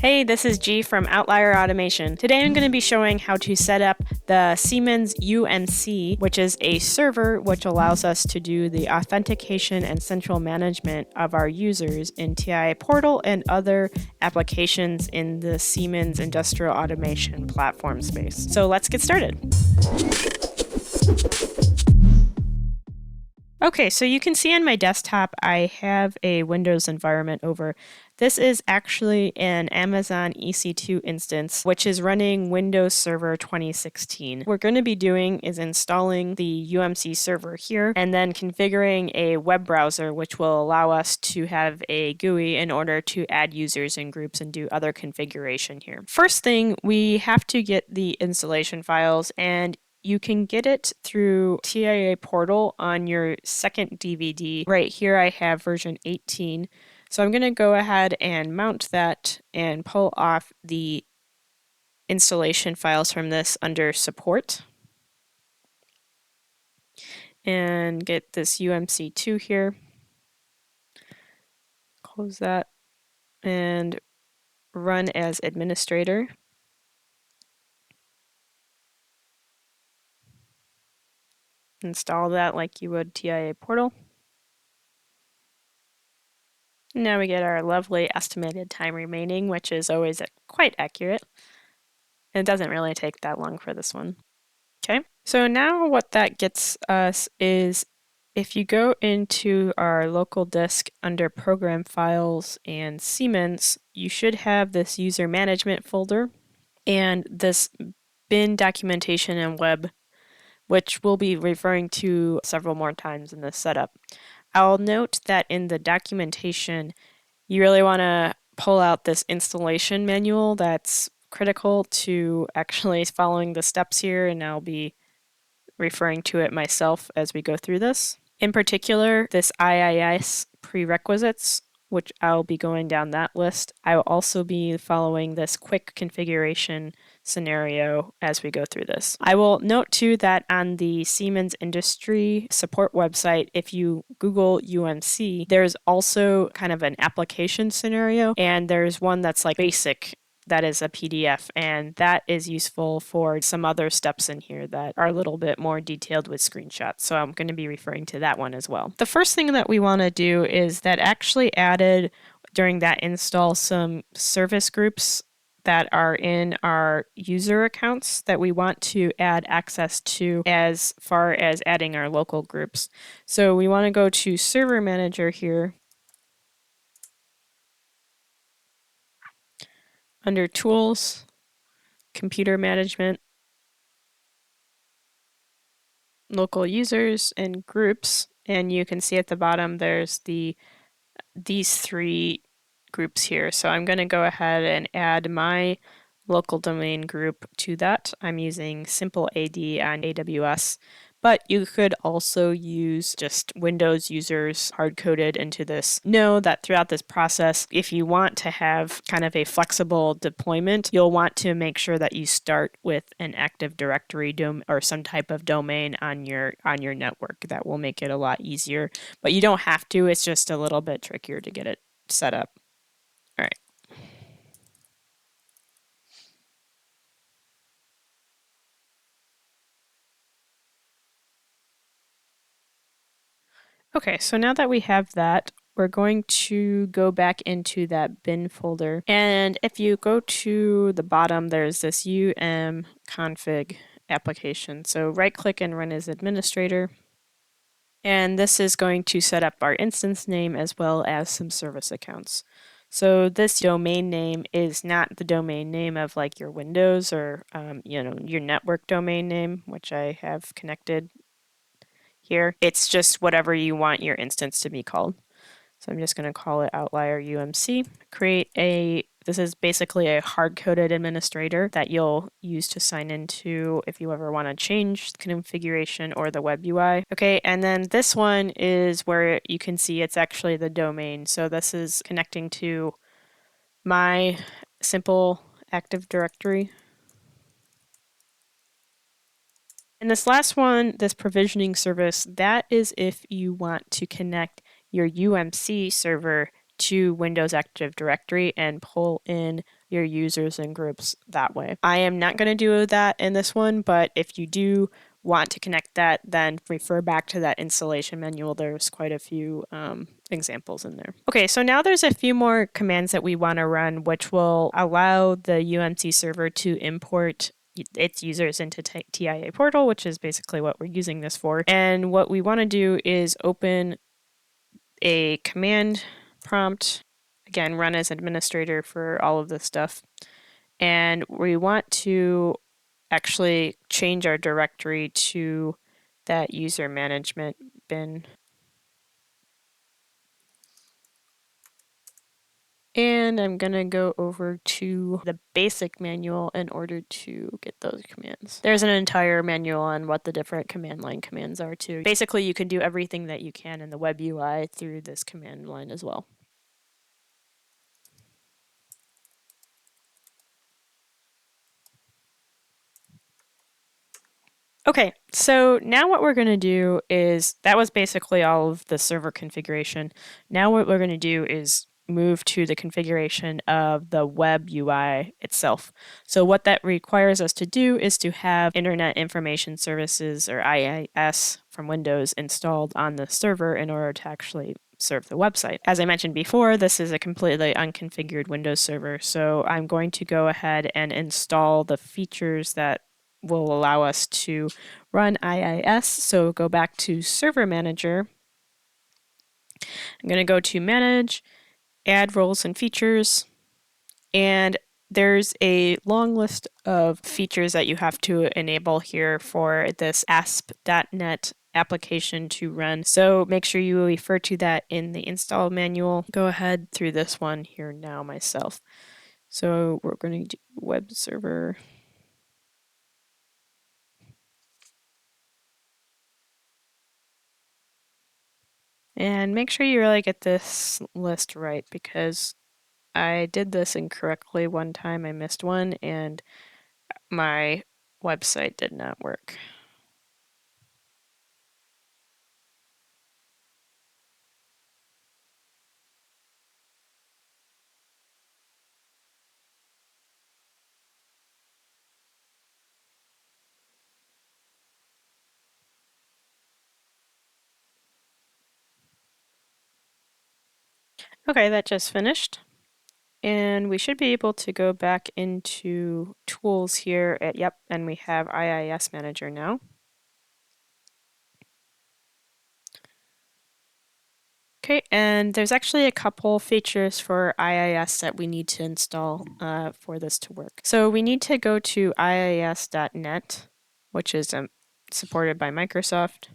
Hey, this is G from Outlier Automation. Today I'm going to be showing how to set up the Siemens UMC, which is a server which allows us to do the authentication and central management of our users in TIA Portal and other applications in the Siemens Industrial Automation platform space. So let's get started. Okay, so you can see on my desktop, I have a Windows environment over. This is actually an Amazon EC2 instance, which is running Windows Server 2016. What we're going to be doing is installing the UMC server here and then configuring a web browser, which will allow us to have a GUI in order to add users and groups and do other configuration here. First thing, we have to get the installation files, and you can get it through TIA Portal on your second DVD. Right here I have version 18. So I'm going to go ahead and mount that and pull off the installation files from this under support. And get this UMC2 here. Close that and run as administrator. Install that like you would TIA Portal. Now we get our lovely estimated time remaining, which is always quite accurate. It doesn't really take that long for this one. Okay, so now what that gets us is if you go into our local disk under Program Files and Siemens, you should have this user management folder and this bin documentation and web, which we'll be referring to several more times in this setup. I'll note that in the documentation, you really want to pull out this installation manual that's critical to actually following the steps here, and I'll be referring to it myself as we go through this. In particular, this IIS prerequisites, which I'll be going down that list. I will also be following this quick configuration scenario as we go through this. I will note too that on the Siemens industry support website, if you Google UMC, there's also kind of an application scenario, and there's one that's like basic. That is a PDF, and that is useful for some other steps in here that are a little bit more detailed with screenshots. So I'm going to be referring to that one as well. The first thing that we want to do is that actually added during that install some service groups that are in our user accounts that we want to add access to as far as adding our local groups. So we want to go to Server Manager here. Under Tools, Computer Management, Local Users, and Groups, and you can see at the bottom there's these three groups here. So I'm going to go ahead and add my local domain group to that. I'm using Simple AD on AWS, but you could also use just Windows users hard-coded into this. Know that throughout this process, if you want to have kind of a flexible deployment, you'll want to make sure that you start with an Active Directory or some type of domain on your network. That will make it a lot easier, but you don't have to. It's just a little bit trickier to get it set up. All right. Okay, so now that we have that, we're going to go back into that bin folder. And if you go to the bottom, there's this config application. So right click and run as administrator. And this is going to set up our instance name as well as some service accounts. So this domain name is not the domain name of like your Windows or your network domain name, which I have connected here. It's just whatever you want your instance to be called. So I'm just going to call it Outlier UMC. This is basically a hard-coded administrator that you'll use to sign into if you ever want to change the configuration or the WebUI. Okay, and then this one is where you can see it's actually the domain. So this is connecting to my simple Active Directory. And this last one, this provisioning service, that is if you want to connect your UMC server to Windows Active Directory and pull in your users and groups that way. I am not going to do that in this one, but if you do want to connect that, then refer back to that installation manual. There's quite a few examples in there. Okay, so now there's a few more commands that we want to run, which will allow the UMC server to import its users into TIA Portal, which is basically what we're using this for. And what we want to do is open a command prompt, again, run as administrator for all of this stuff. And we want to actually change our directory to that user management bin. And I'm going to go over to the basic manual in order to get those commands. There's an entire manual on what the different command line commands are too. Basically, you can do everything that you can in the WebUI through this command line as well. Okay, so now what we're going to do is, that was basically all of the server configuration. Now what we're going to do is move to the configuration of the web UI itself. So what that requires us to do is to have Internet Information Services, or IIS, from Windows installed on the server in order to actually serve the website. As I mentioned before, this is a completely unconfigured Windows server, so I'm going to go ahead and install the features that will allow us to run IIS. So go back to Server Manager. I'm going to go to Manage, Add Roles and Features, and there's a long list of features that you have to enable here for this ASP.NET application to run. So make sure you refer to that in the install manual. Go ahead through this one here now myself. So we're going to do web server. And make sure you really get this list right, because I did this incorrectly one time. I missed one and my website did not work. Okay, that just finished. And we should be able to go back into tools here at, yep, and we have IIS Manager now. Okay, and there's actually a couple features for IIS that we need to install for this to work. So we need to go to IIS.net, which is supported by Microsoft.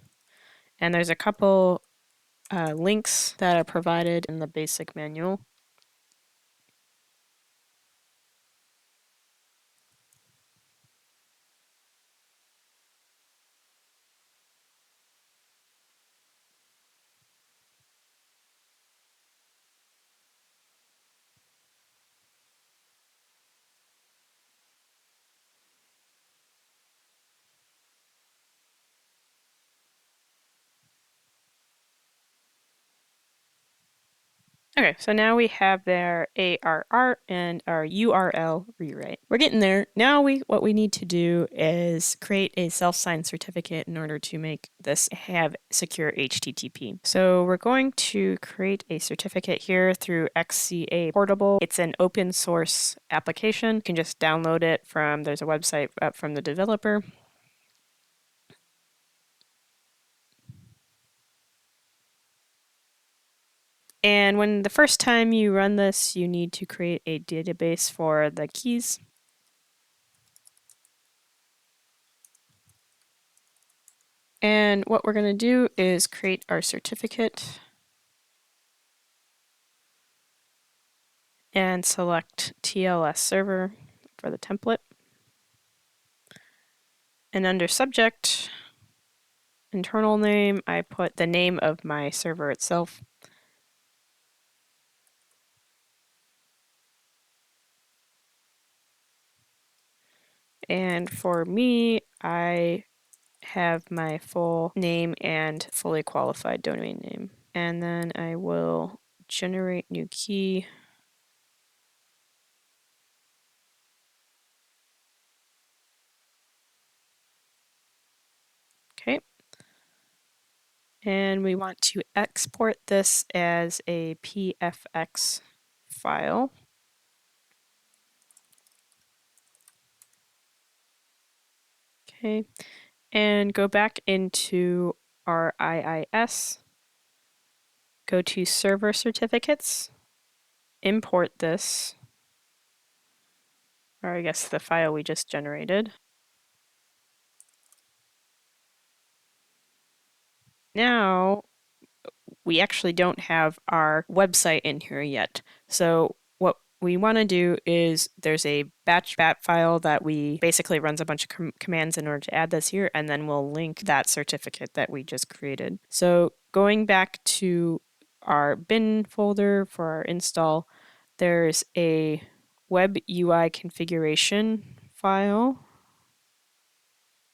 And there's a couple links that are provided in the basic manual. Okay, so now we have their ARR and our URL rewrite. We're getting there. Now what we need to do is create a self-signed certificate in order to make this have secure HTTP. So we're going to create a certificate here through XCA Portable. It's an open source application. You can just download it from, there's a website up from the developer. And when the first time you run this, you need to create a database for the keys. And what we're going to do is create our certificate and select TLS server for the template. And under subject, internal name, I put the name of my server itself. And for me, I have my full name and fully qualified domain name. And then I will generate new key. And we want to export this as a PFX file. Okay, and go back into our IIS, go to Server Certificates, import this, or I guess the file we just generated. Now, we actually don't have our website in here yet. So what we want to do is there's a batch bat file that we basically runs a bunch of commands in order to add this here, and then we'll link that certificate that we just created. So going back to our bin folder for our install, there's a WebUI configuration file.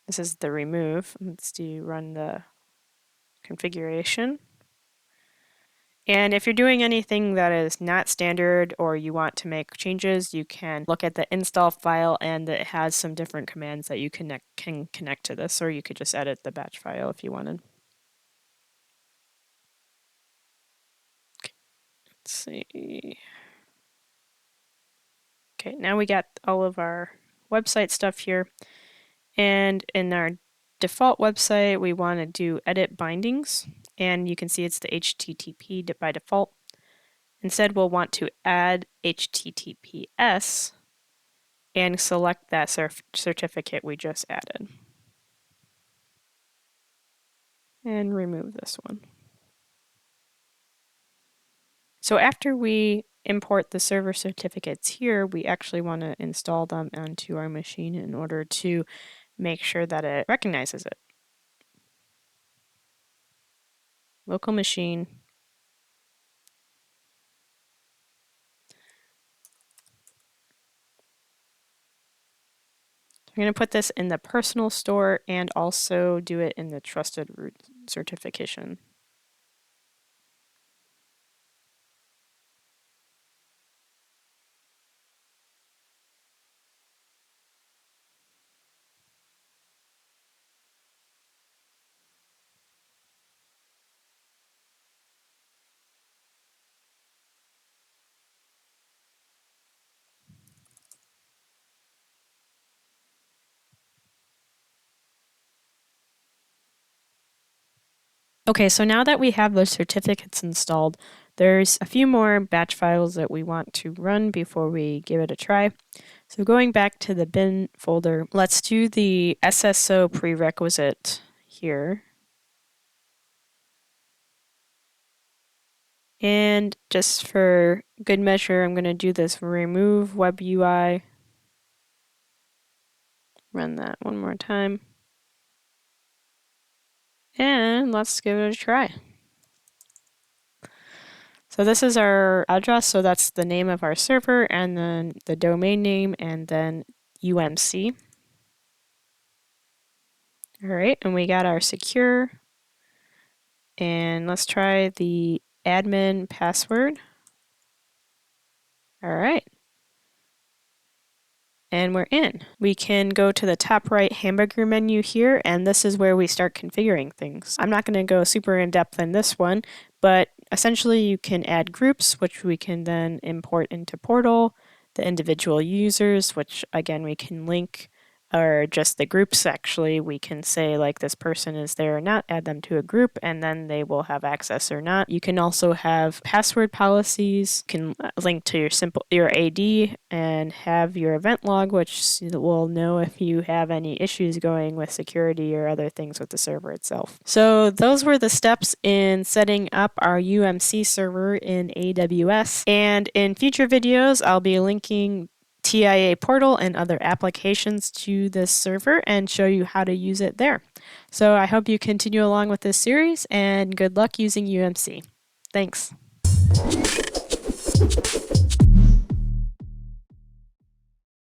This is the remove. Let's do run the configuration. And if you're doing anything that is not standard or you want to make changes, you can look at the install file and it has some different commands that you can connect to this, or you could just edit the batch file if you wanted. Let's see. Okay, now we got all of our website stuff here. And in our default website, we want to do edit bindings. And you can see it's the HTTP by default. Instead, we'll want to add HTTPS and select that certificate we just added. And remove this one. So after we import the server certificates here, we actually want to install them onto our machine in order to make sure that it recognizes it. Local machine. I'm going to put this in the personal store and also do it in the trusted root certification. Okay, so now that we have those certificates installed, there's a few more batch files that we want to run before we give it a try. So going back to the bin folder, let's do the SSO prerequisite here. And just for good measure, I'm going to do this remove WebUI. Run that one more time. And let's give it a try. So this is our address, so that's the name of our server, and then the domain name, and then UMC. All right, and we got our secure. And let's try the admin password. All right. And we're in. We can go to the top right hamburger menu here, and this is where we start configuring things. I'm not going to go super in depth in this one, but essentially you can add groups, which we can then import into Portal, the individual users, which again we can link, or just the groups actually. We can say like this person is there or not, add them to a group, and then they will have access or not. You can also have password policies, you can link to your AD and have your event log, which will know if you have any issues going with security or other things with the server itself. So those were the steps in setting up our UMC server in AWS. And in future videos, I'll be linking TIA Portal and other applications to this server and show you how to use it there. So I hope you continue along with this series and good luck using UMC. Thanks.